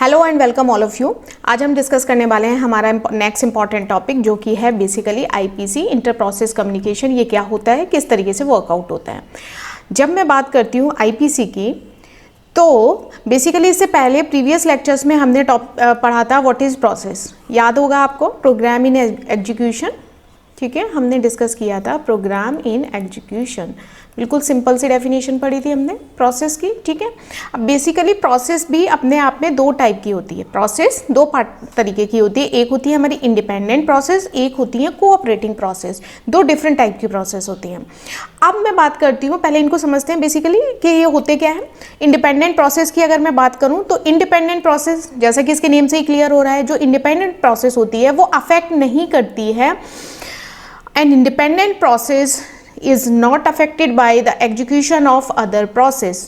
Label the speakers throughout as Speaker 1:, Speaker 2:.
Speaker 1: Hello and welcome all of you. आज हम discuss करने वाले हैं हमारा नेक्स्ट इंपॉर्टेंट टॉपिक जो कि है basically IPC, inter process communication. ये क्या होता है, किस तरीके से वर्कआउट होता है। जब मैं बात करती हूँ आईपीसी की, तो बेसिकली इससे पहले प्रीवियस लेक्चर्स में हमने पढ़ा था व्हाट इज़ प्रोसेस। याद होगा आपको, प्रोग्राम इन एग्जीक्यूशन। ठीक है, हमने डिस्कस किया था प्रोग्राम इन एग्जीक्यूशन। बिल्कुल सिंपल सी डेफिनेशन पढ़ी थी हमने प्रोसेस की। ठीक है, अब बेसिकली प्रोसेस भी अपने आप में दो टाइप की होती है। प्रोसेस दो तरीके की होती है। एक होती है हमारी इंडिपेंडेंट प्रोसेस, एक होती है कोऑपरेटिंग प्रोसेस। दो डिफरेंट टाइप की प्रोसेस होती हैं। अब मैं बात करती हूँ, पहले इनको समझते हैं बेसिकली कि ये होते क्या है। इंडिपेंडेंट प्रोसेस की अगर मैं बात करूँ तो इंडिपेंडेंट प्रोसेस, जैसा कि इसके नेम से ही क्लियर हो रहा है, जो इंडिपेंडेंट प्रोसेस होती है वो अफेक्ट नहीं करती है। An independent process is not affected by the execution of other process.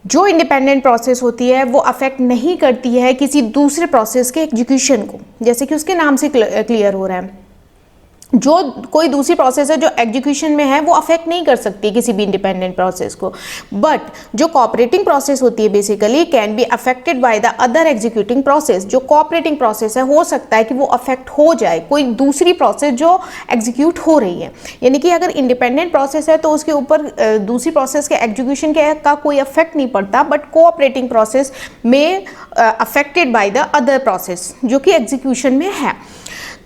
Speaker 1: जो इंडिपेंडेंट प्रोसेस होती है वो अफेक्ट नहीं करती है किसी दूसरे प्रोसेस के एग्जीक्यूशन को, जैसे कि उसके नाम से क्लियर हो रहा है। जो कोई दूसरी प्रोसेस है जो एग्जीक्यूशन में है वो अफेक्ट नहीं कर सकती किसी भी इंडिपेंडेंट प्रोसेस को। बट जो कोऑपरेटिंग प्रोसेस होती है basically can be affected by the other executing process. जो कोऑपरेटिंग प्रोसेस है हो सकता है कि वो अफेक्ट हो जाए कोई दूसरी प्रोसेस जो एग्जीक्यूट हो रही है। यानी कि अगर इंडिपेंडेंट प्रोसेस है तो उसके ऊपर दूसरी प्रोसेस के एग्जीक्यूशन का कोई अफेक्ट नहीं पड़ता, बट कोऑपरेटिंग प्रोसेस में affected by the other process जो कि एग्जीक्यूशन में है।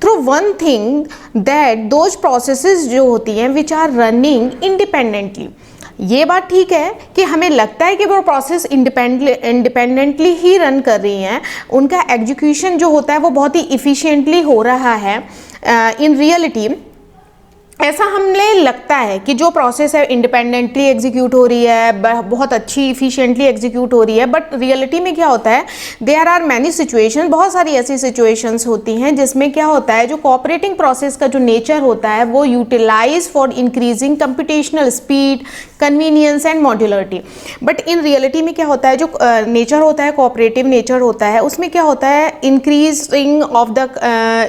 Speaker 1: Through one thing that those processes जो होती हैं विच आर रनिंग इंडिपेंडेंटली। ये बात ठीक है कि हमें लगता है कि वो प्रोसेस इंडिपेंडेंटली ही रन कर रही हैं, उनका एग्जीक्यूशन जो होता है वो बहुत ही इफिशिएंटली हो रहा है। इन रियलिटी ऐसा हमें लगता है कि जो प्रोसेस है इंडिपेंडेंटली एग्जीक्यूट हो रही है, बहुत अच्छी इफिशिएंटली एग्जीक्यूट हो रही है, बट रियलिटी में क्या होता है, देयर आर मैनी सिचुएशन, बहुत सारी ऐसी सिचुएशंस होती हैं जिसमें क्या होता है, जो कोऑपरेटिंग प्रोसेस का जो नेचर होता है वो utilize for increasing computational speed, convenience and modularity. But in reality में क्या होता है, जो नेचर होता है, कोऑपरेटिव नेचर होता है, उसमें क्या होता है, increasing of the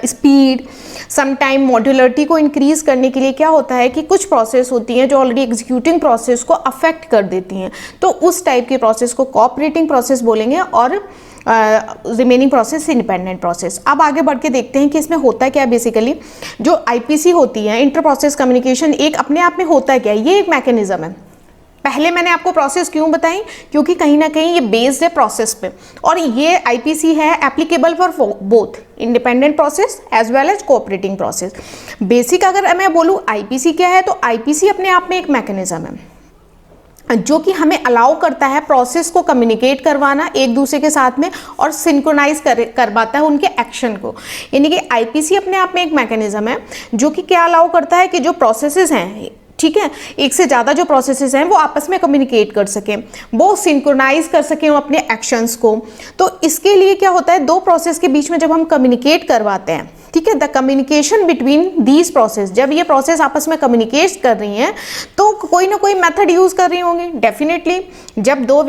Speaker 1: speed, sometime modularity को इंक्रीज करने के लिए क्या होता है कि कुछ प्रोसेस होती हैं जो ऑलरेडी एग्जीक्यूटिंग प्रोसेस को अफेक्ट कर देती हैं, तो उस टाइप की प्रोसेस को कोऑपरेटिंग प्रोसेस बोलेंगे और रिमेनिंग प्रोसेस इंडिपेंडेंट प्रोसेस। अब आगे बढ़ के देखते हैं कि इसमें होता क्या है। बेसिकली जो आईपीसी होती है, इंटर प्रोसेस कम्युनिकेशन, एक अपने आप में होता क्या है, ये एक मैकेनिज्म है। पहले मैंने आपको प्रोसेस क्यों बताई, क्योंकि कहीं ना कहीं ये बेस्ड है प्रोसेस पे, और ये आईपीसी है applicable for both independent process as well as cooperating process. Basic अगर मैं बोलूँ आईपीसी क्या है, तो आईपीसी अपने आप में एक मैकेनिज्म है जो कि हमें अलाउ करता है प्रोसेस को कम्युनिकेट करवाना एक दूसरे के साथ में और सिंक्रोनाइज करवाता है उनके एक्शन को। यानी कि आईपीसी अपने आप में एक मैकेनिज्म है जो कि क्या अलाउ करता है कि जो प्रोसेसेस हैं, ठीक है, एक से ज़्यादा जो प्रोसेसेस हैं वो आपस में कम्युनिकेट कर सकें, वो सिंक्रोनाइज कर सकें अपने एक्शंस को। तो इसके लिए क्या होता है, दो प्रोसेस के बीच में जब हम कम्युनिकेट करवाते हैं, ठीक है, the communication between these process, जब ये प्रोसेस आपस में कम्युनिकेट कर रही हैं तो कोई ना कोई मेथड यूज कर रही होंगी डेफिनेटली। जब दो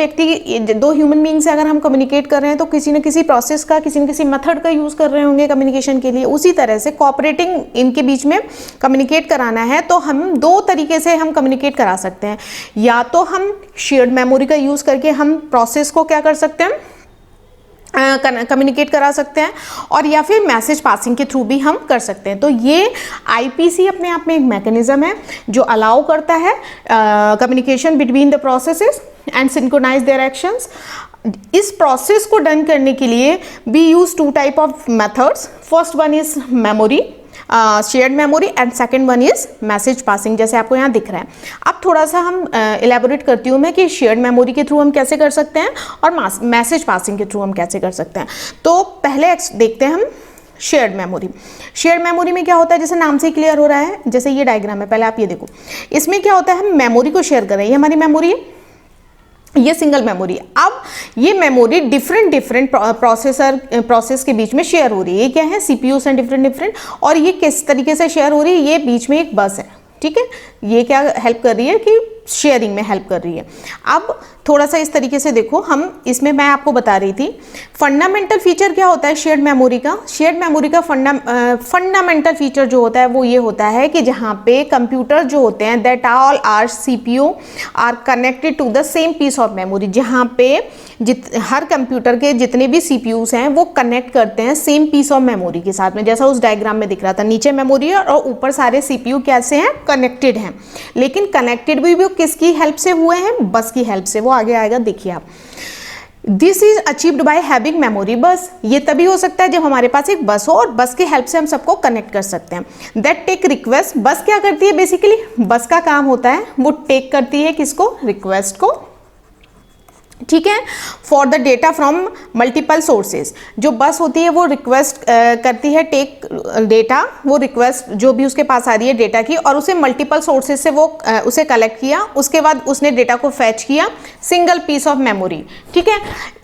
Speaker 1: ह्यूमन बीइंग से अगर हम कम्युनिकेट कर रहे हैं तो किसी न किसी प्रोसेस का, किसी न किसी मेथड का यूज कर रहे होंगे कम्युनिकेशन के लिए। उसी तरह से कोऑपरेटिंग इनके बीच में कम्युनिकेट कराना है तो हम दो तरीके से हम कम्युनिकेट करा सकते हैं। या तो हम शेयर्ड मेमोरी का यूज करके हम प्रोसेस को क्या कर सकते हैं, कम्युनिकेट करा सकते हैं, और या फिर मैसेज पासिंग के थ्रू भी हम कर सकते हैं। तो ये आईपीसी अपने आप में एक मैकेनिज्म है जो अलाउ करता है communication between the processes and synchronize their actions. इस प्रोसेस को डन करने के लिए we use two type of methods. First one is memory, shared memory, and second one is message passing, जैसे आपको यहाँ दिख रहा है। अब थोड़ा सा हम इलेबोरेट करती हूँ मैं कि शेयर्ड मेमोरी के थ्रू हम कैसे कर सकते हैं और मैसेज पासिंग के थ्रू हम कैसे कर सकते हैं। तो पहले देखते हैं हम शेयर्ड मेमोरी। शेयर्ड मेमोरी में क्या होता है, जैसे नाम से ही क्लियर हो रहा है, जैसे ये डायग्राम है, पहले आप ये देखो, इसमें क्या होता है, हम मेमोरी को शेयर कर रहे हैं। ये हमारी मेमोरी है, ये सिंगल मेमोरी है। अब ये मेमोरी डिफरेंट प्रोसेस के बीच में शेयर हो रही है। ये क्या है, सीपीयूज हैं डिफरेंट, और ये किस तरीके से शेयर हो रही है, ये बीच में एक बस है, ठीक है। ये क्या हेल्प कर रही है कि शेयरिंग में हेल्प कर रही है। अब थोड़ा सा इस तरीके से देखो, हम इसमें मैं आपको बता रही थी फंडामेंटल फीचर क्या होता है शेयर्ड मेमोरी का। शेयर्ड मेमोरी का फंडामेंटल फीचर जो होता है वो ये होता है कि जहाँ पे कंप्यूटर जो होते हैं that all are CPU are connected to the same piece of memory, जहाँ पे हर कंप्यूटर के जितने भी CPUs हैं वो कनेक्ट करते हैं सेम पीस ऑफ मेमोरी के साथ में, जैसा उस डायग्राम में दिख रहा था। नीचे मेमोरी है और ऊपर सारे CPU कैसे हैं, कनेक्टेड हैं। लेकिन कनेक्टेड भी वो किसकी हेल्प से हुए हैं, बस की हेल्प से। वो आगे आएगा, देखिए आप। This is achieved by having memory बस। ये तभी हो सकता है जब हमारे पास एक बस हो और बस की हेल्प से हम सबको कनेक्ट कर सकते हैं। दैट टेक रिक्वेस्ट, बस क्या करती है बेसिकली, बस का काम होता है वो टेक करती है किसको, रिक्वेस्ट को, ठीक है, for the data from multiple sources. जो बस होती है वो रिक्वेस्ट करती है, टेक डेटा, वो रिक्वेस्ट जो भी उसके पास आ रही है डेटा की, और उसे मल्टीपल सोर्सेज से वो उसे कलेक्ट किया, उसके बाद उसने डेटा को फैच किया सिंगल पीस ऑफ मेमोरी, ठीक है,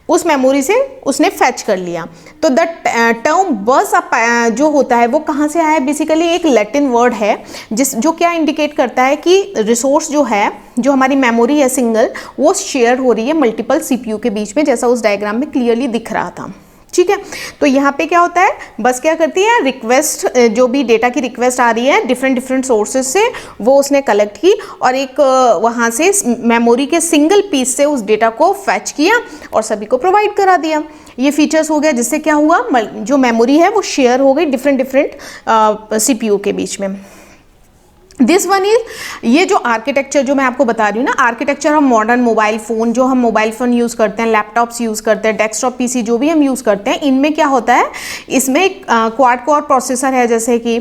Speaker 1: उस मेमोरी से उसने फैच कर लिया। तो द टर्म बस जो होता है वो कहाँ से आया है, बेसिकली एक लैटिन वर्ड है जो क्या इंडिकेट करता है कि रिसोर्स जो है, जो हमारी मेमोरी है सिंगल, वो शेयर हो रही है मल्टीपल CPU के बीच में, जैसा उस डायग्राम में क्लियरली दिख रहा था, ठीक है। तो यहाँ पे क्या होता है, बस क्या करती है, रिक्वेस्ट, जो भी डेटा की रिक्वेस्ट आ रही है डिफरेंट सोर्सेज से, वो उसने कलेक्ट की और एक वहाँ से मेमोरी के सिंगल पीस से उस डेटा को फैच किया और सभी को प्रोवाइड करा दिया। ये फीचर्स हो गया, जिससे क्या हुआ, जो मेमोरी है वो शेयर हो गई डिफरेंट CPU के बीच में। दिस वन इज, ये जो आर्किटेक्चर जो मैं आपको बता रही हूँ ना, architecture of modern mobile phone, जो हम मोबाइल फ़ोन यूज़ करते हैं, लैपटॉप्स यूज़ करते हैं, डेस्कटॉप PC जो भी हम यूज़ करते हैं, इनमें क्या होता है, इसमें क्वाड कोर प्रोसेसर है, जैसे कि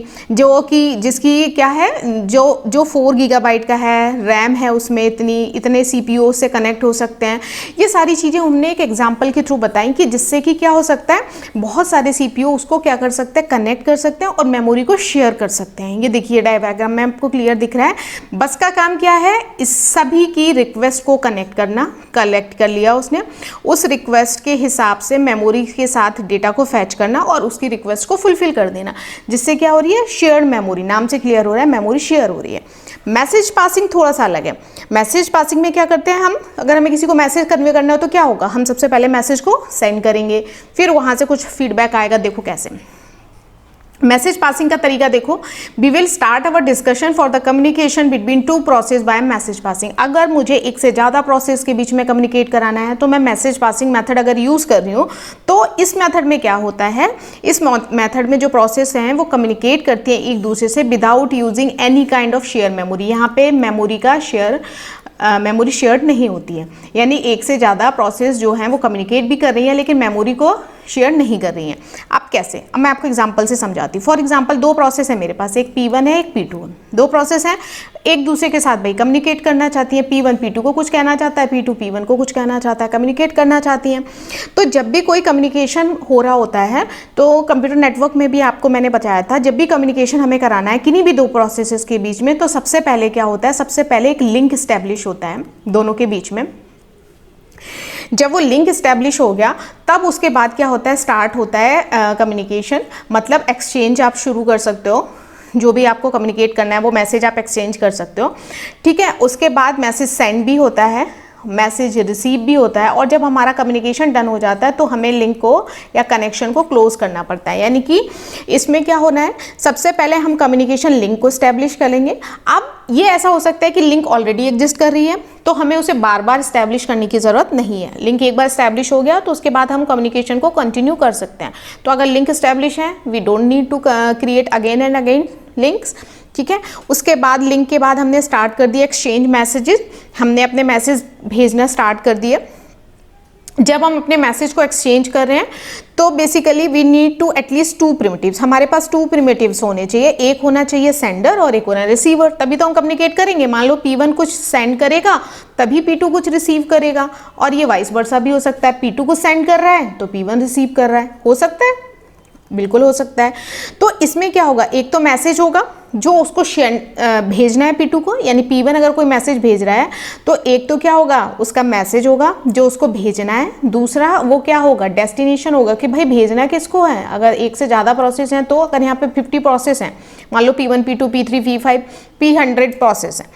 Speaker 1: जिसकी क्या है, जो 4 GB का है, रैम है उसमें, इतने CPU से कनेक्ट हो सकते हैं। ये सारी चीज़ें हमने एक एग्जाम्पल के थ्रू बताई कि जिससे कि क्या हो सकता है, बहुत सारे CPU उसको क्या कर सकते हैं, कनेक्ट कर सकते हैं और मेमोरी को शेयर कर सकते हैं। ये देखिए डायग्राम में आपको क्लियर दिख रहा है। बस का काम क्या है, इस सभी की रिक्वेस्ट को कनेक्ट करना, कलेक्ट कर लिया उसने, उस रिक्वेस्ट के हिसाब से मेमोरी के साथ डेटा को फैच करना और उसकी रिक्वेस्ट को फुलफिल कर देना, जिससे क्या हो रही है, शेयर्ड मेमोरी, नाम से क्लियर हो रहा है, मेमोरी शेयर हो रही है। मैसेज पासिंग थोड़ा सा अलग है। मैसेज पासिंग में क्या करते हैं हम, अगर हमें किसी को मैसेज कन्वे करना हो तो क्या होगा, हम सबसे पहले मैसेज को सेंड करेंगे, फिर वहां से कुछ फीडबैक आएगा। देखो कैसे मैसेज पासिंग का तरीका देखो, we will start our discussion for the communication between 2 process by message passing. अगर मुझे एक से ज़्यादा प्रोसेस के बीच में कम्युनिकेट कराना है तो मैं मैसेज पासिंग मेथड अगर यूज़ कर रही हूँ, तो इस मेथड में क्या होता है, इस मेथड में जो प्रोसेस हैं वो कम्युनिकेट करती हैं एक दूसरे से without using any kind of share memory. यहाँ पे मेमोरी का मेमोरी शेयर्ड नहीं होती है, यानी एक से ज़्यादा प्रोसेस जो हैं वो कम्युनिकेट भी कर रही हैं लेकिन मेमोरी को शेयर नहीं कर रही हैं। अब कैसे, अब मैं आपको एग्जांपल से समझाती हूँ। फॉर एग्जांपल 2 प्रोसेस है मेरे पास, एक P1 है, एक P2 है। 2 प्रोसेस हैं, एक दूसरे के साथ भाई कम्युनिकेट करना चाहती हैं। P1 P2 को कुछ कहना चाहता है, P2 P1 को कुछ कहना चाहता है, कम्युनिकेट करना चाहती हैं। तो जब भी कोई कम्युनिकेशन हो रहा होता है, तो कंप्यूटर नेटवर्क में भी आपको मैंने बताया था, जब भी कम्युनिकेशन हमें कराना है किन्हीं भी 2 प्रोसेसेस के बीच में, तो सबसे पहले क्या होता है, सबसे पहले एक लिंक स्टैब्लिश होता है दोनों के बीच में। जब वो लिंक इस्टेब्लिश हो गया, तब उसके बाद क्या होता है, स्टार्ट होता है कम्युनिकेशन, मतलब एक्सचेंज आप शुरू कर सकते हो। जो भी आपको कम्युनिकेट करना है वो मैसेज आप एक्सचेंज कर सकते हो, ठीक है। उसके बाद मैसेज सेंड भी होता है, मैसेज रिसीव भी होता है, और जब हमारा कम्युनिकेशन डन हो जाता है तो हमें लिंक को या कनेक्शन को क्लोज करना पड़ता है। यानी कि इसमें क्या होना है, सबसे पहले हम कम्युनिकेशन लिंक को स्टैब्लिश करेंगे। अब ये ऐसा हो सकता है कि लिंक ऑलरेडी एग्जिस्ट कर रही है, तो हमें उसे बार बार स्टैब्लिश करने की ज़रूरत नहीं है। लिंक एक बार स्टैब्लिश हो गया तो उसके बाद हम कम्युनिकेशन को कंटिन्यू कर सकते हैं। तो अगर लिंक स्टैब्लिश है, we don't need to create again and again links, ठीक है। उसके बाद लिंक के बाद हमने स्टार्ट कर दिया एक्सचेंज मैसेजेस, हमने अपने मैसेज भेजना स्टार्ट कर दिए। जब हम अपने मैसेज को एक्सचेंज कर रहे हैं तो basically we need to at least 2 primitives, हमारे पास 2 प्रिमिटिव्स होने चाहिए। एक होना चाहिए सेंडर और एक होना रिसीवर, तभी तो हम कम्युनिकेट करेंगे। मान लो P1 कुछ सेंड करेगा तभी P2 कुछ रिसीव करेगा, और ये वाइस वर्सा भी हो सकता है, P2 कुछ सेंड कर रहा है तो P1 रिसीव कर रहा है, हो सकता है, बिल्कुल हो सकता है। तो इसमें क्या होगा, एक तो मैसेज होगा जो उसको भेजना है P2 को, यानी P1 अगर कोई मैसेज भेज रहा है तो एक तो क्या होगा, उसका मैसेज होगा जो उसको भेजना है, दूसरा वो क्या होगा, डेस्टिनेशन होगा कि भाई भेजना किसको है। अगर एक से ज़्यादा प्रोसेस हैं, तो अगर यहाँ पे 50 प्रोसेस हैं, मान लो P1 P2 P3 P5 P100 process है,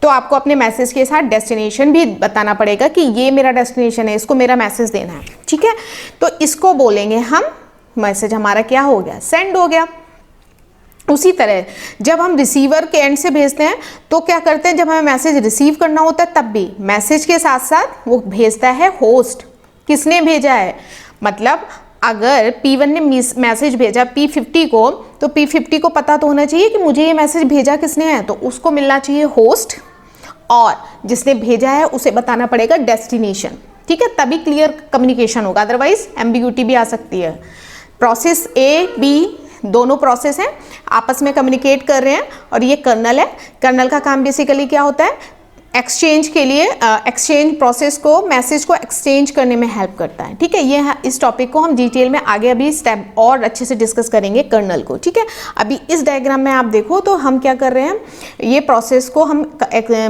Speaker 1: तो आपको अपने मैसेज के साथ डेस्टिनेशन भी बताना पड़ेगा कि ये मेरा डेस्टिनेशन है, इसको मेरा मैसेज देना है, ठीक है। तो इसको बोलेंगे हम, मैसेज हमारा क्या हो गया, सेंड हो गया। उसी तरह जब हम रिसीवर के एंड से भेजते हैं तो क्या करते हैं, जब हमें मैसेज रिसीव करना होता है तब भी मैसेज के साथ साथ वो भेजता है होस्ट, किसने भेजा है, मतलब अगर P1 ने मैसेज भेजा P50 को, तो P50 को पता तो होना चाहिए कि मुझे ये मैसेज भेजा किसने है, तो उसको मिलना चाहिए होस्ट, और जिसने भेजा है उसे बताना पड़ेगा डेस्टिनेशन, ठीक है, तभी क्लियर कम्युनिकेशन होगा, अदरवाइज एम्बिग्यूटी भी आ सकती है। प्रोसेस A B दोनों प्रोसेस हैं, आपस में कम्युनिकेट कर रहे हैं, और ये कर्नल है। कर्नल का काम बेसिकली क्या होता है, एक्सचेंज के लिए, एक्सचेंज प्रोसेस को, मैसेज को एक्सचेंज करने में हेल्प करता है, ठीक है। ये इस टॉपिक को हम डिटेल में आगे अभी स्टेप और अच्छे से डिस्कस करेंगे कर्नल को, ठीक है। अभी इस डायग्राम में आप देखो तो हम क्या कर रहे हैं, ये प्रोसेस को हम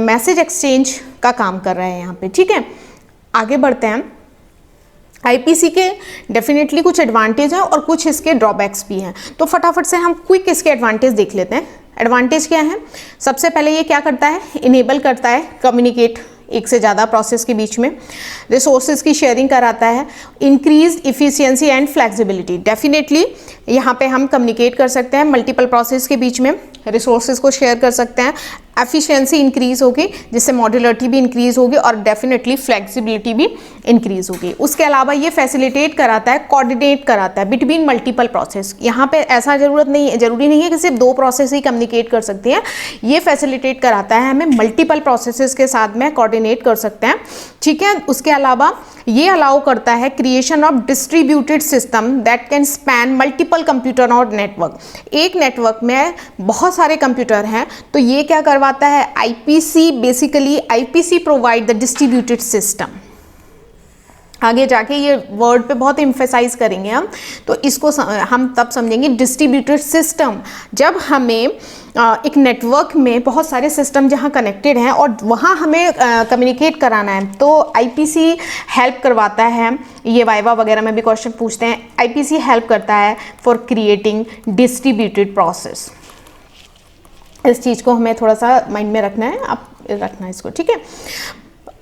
Speaker 1: मैसेज एक्सचेंज का काम कर रहे हैं यहाँ पे, ठीक है। आगे बढ़ते हैं। आईपीसी के डेफिनेटली कुछ एडवांटेज हैं और कुछ इसके ड्रॉबैक्स भी हैं, तो फटाफट से हम क्विक इसके एडवांटेज देख लेते हैं। एडवांटेज क्या है, सबसे पहले ये क्या करता है, इनेबल करता है कम्युनिकेट एक से ज़्यादा प्रोसेस के बीच में, रिसोर्सेज की शेयरिंग कराता है, increase efficiency and flexibility, definitely यहाँ पे हम कम्युनिकेट कर सकते हैं मल्टीपल प्रोसेस के बीच में, रिसोर्सेज को शेयर कर सकते हैं, एफिशिएंसी इंक्रीज होगी जिससे मॉड्यूलरिटी भी इंक्रीज होगी और डेफिनेटली फ्लेक्सिबिलिटी भी इंक्रीज होगी। उसके अलावा ये फैसिलिटेट कराता है, कोऑर्डिनेट कराता है बिटवीन मल्टीपल प्रोसेस। यहाँ पे ऐसा जरूरी नहीं है कि सिर्फ 2 प्रोसेस ही कम्युनिकेट कर सकती हैं, ये फैसिलिटेट कराता है हमें मल्टीपल प्रोसेसेस के साथ में कोऑर्डिनेट कर सकते हैं, ठीक है। उसके अलावा ये अलाउ करता है creation of distributed system that can span multiple computer और नेटवर्क। एक नेटवर्क में बहुत सारे कंप्यूटर हैं, तो ये क्या करवाता है, IPC, basically IPC provide the distributed system. आगे जाके ये वर्ड पे बहुत एम्फेसाइज करेंगे हम, तो इसको हम तब समझेंगे डिस्ट्रीब्यूटेड सिस्टम, जब हमें एक नेटवर्क में बहुत सारे सिस्टम जहाँ कनेक्टेड हैं और वहाँ हमें कम्युनिकेट कराना है, तो आईपीसी हेल्प करवाता है। ये वाइवा वगैरह में भी क्वेश्चन पूछते हैं, आईपीसी हेल्प करता है फॉर क्रिएटिंग डिस्ट्रीब्यूटेड प्रोसेस। इस चीज़ को हमें थोड़ा सा माइंड में रखना है, आप रखना है इसको, ठीक है।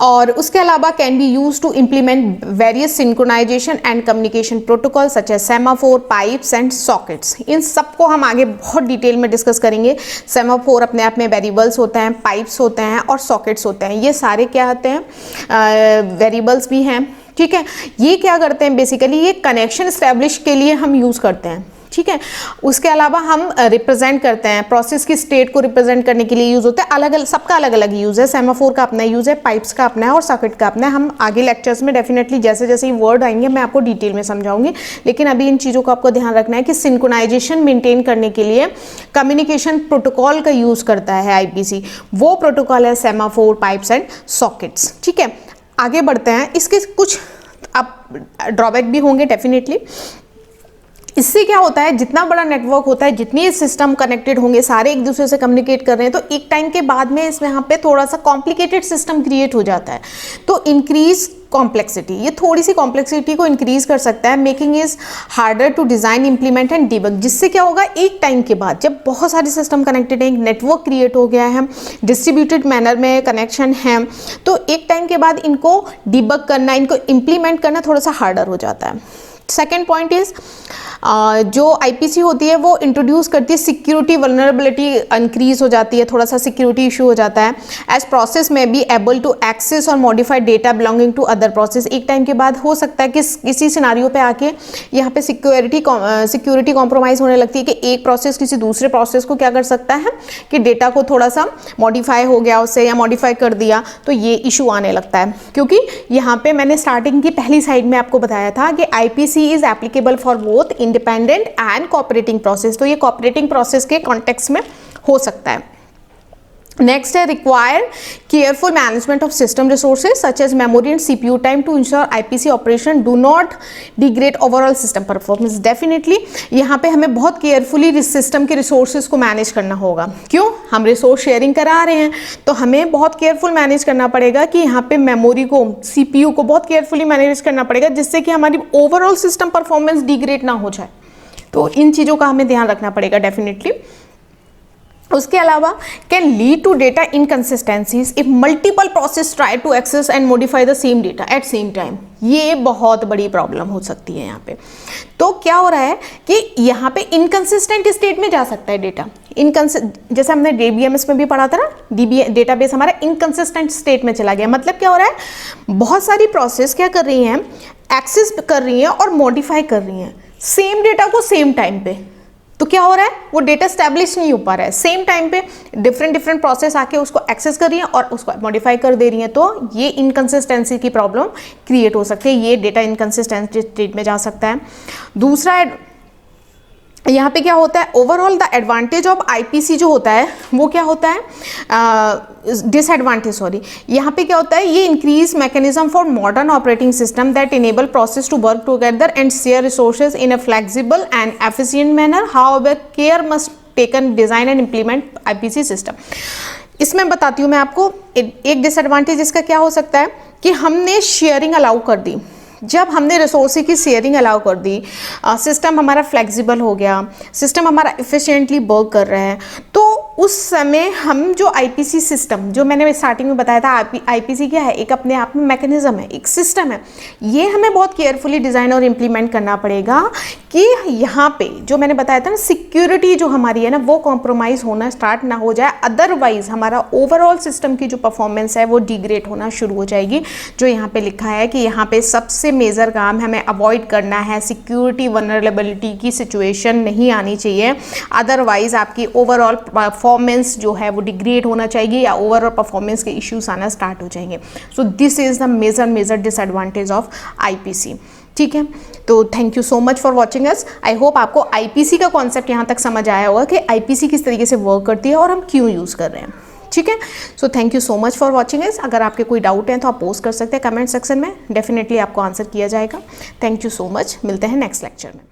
Speaker 1: और उसके अलावा can be use to implement various synchronization and communication protocol such as semaphore, pipes and sockets. इन सबको हम आगे बहुत डिटेल में डिस्कस करेंगे। सेमाफोर अपने आप में वेरिएबल्स होते हैं, पाइप्स होते हैं और सॉकेट्स होते हैं, ये सारे क्या होते हैं, वेरिएबल्स भी हैं, ठीक है। ये क्या करते हैं, बेसिकली ये कनेक्शन इस्टेब्लिश के लिए हम यूज़ करते हैं, ठीक है। उसके अलावा हम रिप्रेजेंट करते हैं, प्रोसेस की स्टेट को रिप्रेजेंट करने के लिए यूज़ होता है, अलग अलग, सबका अलग अलग यूज़ है। सेमाफोर का अपना यूज़ है, पाइप्स का अपना है और सॉकेट का अपना है। हम आगे लेक्चर्स में डेफिनेटली जैसे जैसे ये वर्ड आएंगे मैं आपको डिटेल में समझाऊंगी, लेकिन अभी इन चीज़ों को आपको ध्यान रखना है कि सिंक्रोनाइजेशन मेंटेन करने के लिए कम्युनिकेशन प्रोटोकॉल का यूज़ करता है आईपीसी, वो प्रोटोकॉल है सेमाफोर, पाइप्स एंड सॉकेट्स, ठीक है। आगे बढ़ते हैं, इसके कुछ अब ड्रॉबैक भी होंगे डेफिनेटली। इससे क्या होता है, जितना बड़ा नेटवर्क होता है, जितने सिस्टम कनेक्टेड होंगे, सारे एक दूसरे से कम्युनिकेट कर रहे हैं, तो एक टाइम के बाद में इसमें यहाँ पे थोड़ा सा कॉम्प्लिकेटेड सिस्टम क्रिएट हो जाता है, तो इंक्रीज कॉम्प्लेक्सिटी, ये थोड़ी सी कॉम्प्लेक्सिटी को इंक्रीज कर सकता है, making is harder to design, implement and debug. जिससे क्या होगा, एक टाइम के बाद जब बहुत सारे सिस्टम कनेक्टेड हैं, एक नेटवर्क क्रिएट हो गया है, डिस्ट्रीब्यूटेड मैनर में कनेक्शन है, तो एक टाइम के बाद इनको डिबग करना, इनको इंप्लीमेंट करना थोड़ा सा हार्डर हो जाता है। सेकेंड पॉइंट इज, जो आईपीसी होती है वो इंट्रोड्यूस करती है सिक्योरिटी वल्नरेबिलिटी इंक्रीज हो जाती है, थोड़ा सा सिक्योरिटी इशू हो जाता है। एज प्रोसेस में बी एबल टू एक्सेस और modify data belonging to other process. एक टाइम के बाद हो सकता है कि किसी सिनारियो पे आके यहाँ पे सिक्योरिटी कॉम्प्रोमाइज होने लगती है कि एक प्रोसेस किसी दूसरे प्रोसेस को क्या कर सकता है कि डेटा को थोड़ा सा मॉडिफाई हो गया उससे या मॉडिफाई कर दिया, तो ये इशू आने लगता है। क्योंकि यहाँ पे मैंने स्टार्टिंग की पहली साइड में आपको बताया था कि IPC is applicable for both independent and cooperating process, तो ये कोऑपरेटिंग प्रोसेस के कॉन्टेक्स्ट में हो सकता है। नेक्स्ट है, require careful management of system resources such as memory and CPU time to ensure IPC operation do not degrade overall system performance. Definitely यहाँ पे हमें बहुत केयरफुली सिस्टम के रिसोर्सेज को मैनेज करना होगा। क्यों, हम रिसोर्स शेयरिंग करा रहे हैं, तो हमें बहुत केयरफुल मैनेज करना पड़ेगा कि यहाँ पे मेमोरी को, सीपीयू को बहुत केयरफुली मैनेज करना पड़ेगा, जिससे कि हमारी ओवरऑल सिस्टम परफॉर्मेंस डिग्रेड ना हो जाए। तो इन चीज़ों का हमें ध्यान रखना पड़ेगा डेफिनेटली। उसके अलावा can lead to data inconsistencies if multiple process try to access and modify the same data at same time. ये बहुत बड़ी प्रॉब्लम हो सकती है यहाँ पे। तो क्या हो रहा है कि यहाँ पे इनकंसिस्टेंट स्टेट में जा सकता है डेटा। जैसे हमने DBMS में भी पढ़ा था ना, डेटाबेस हमारा इनकंसिस्टेंट स्टेट में चला गया। मतलब क्या हो रहा है, बहुत सारी प्रोसेस क्या कर रही हैं, एक्सेस कर रही हैं और मॉडिफाई कर रही हैं सेम डेटा को सेम टाइम पे। तो क्या हो रहा है, वो डेटा स्टैब्लिश नहीं हो पा रहा है। सेम टाइम पे डिफरेंट प्रोसेस आके उसको एक्सेस कर रही है और उसको मॉडिफाई कर दे रही है। तो ये इनकंसिस्टेंसी की प्रॉब्लम क्रिएट हो सकती है, ये डेटा इनकंसिस्टेंट स्टेट में जा सकता है। दूसरा यहाँ पे क्या होता है, overall the advantage of IPC जो होता है वो क्या होता है, डिसएडवांटेज सॉरी, यहाँ पे क्या होता है, ये increase mechanism for modern operating system that enable process to work together and share resources in a flexible and efficient manner. However care must taken design and implement IPC system. इसमें बताती हूँ मैं आपको, एक डिसएडवांटेज इसका क्या हो सकता है कि हमने शेयरिंग अलाउ कर दी। जब हमने रिसोर्स की शेयरिंग अलाउ कर दी, सिस्टम हमारा फ्लेक्सिबल हो गया, सिस्टम हमारा इफ़िशिएंटली वर्क कर रहा है, तो उस समय हम जो आईपीसी सिस्टम, जो मैंने स्टार्टिंग में बताया था, आईपीसी क्या है, एक अपने आप में मैकेनिज्म है, एक सिस्टम है। ये हमें बहुत केयरफुली डिज़ाइन और इम्प्लीमेंट करना पड़ेगा कि यहाँ पे जो मैंने बताया था ना, सिक्योरिटी जो हमारी है ना, वो कॉम्प्रोमाइज़ होना स्टार्ट ना हो जाए। अदरवाइज हमारा ओवरऑल सिस्टम की जो परफॉर्मेंस है वो डिग्रेड होना शुरू हो जाएगी। जो यहाँ पे लिखा है कि यहाँ पे सबसे मेजर काम हमें अवॉइड करना है, सिक्योरिटी वनरेबिलिटी की सिचुएशन नहीं आनी चाहिए। अदरवाइज आपकी ओवरऑल परफॉर्मेंस जो है वो डिग्रेड होना चाहिए या ओवरऑल परफॉर्मेंस के इश्यूज आना स्टार्ट हो जाएंगे। So this is the major disadvantage of IPC. ठीक है, तो thank you so much for watching us. I hope आपको आईपीसी का कॉन्सेप्ट यहाँ तक समझ आया होगा कि आईपीसी किस तरीके से वर्क करती है और हम क्यों यूज़ कर रहे हैं। ठीक है, so thank you so much for watching अस। अगर आपके कोई डाउट हैं तो आप पोस्ट कर सकते हैं कमेंट सेक्शन में, डेफिनेटली आपको आंसर किया जाएगा। थैंक यू सो मच, मिलते हैं नेक्स्ट लेक्चर में।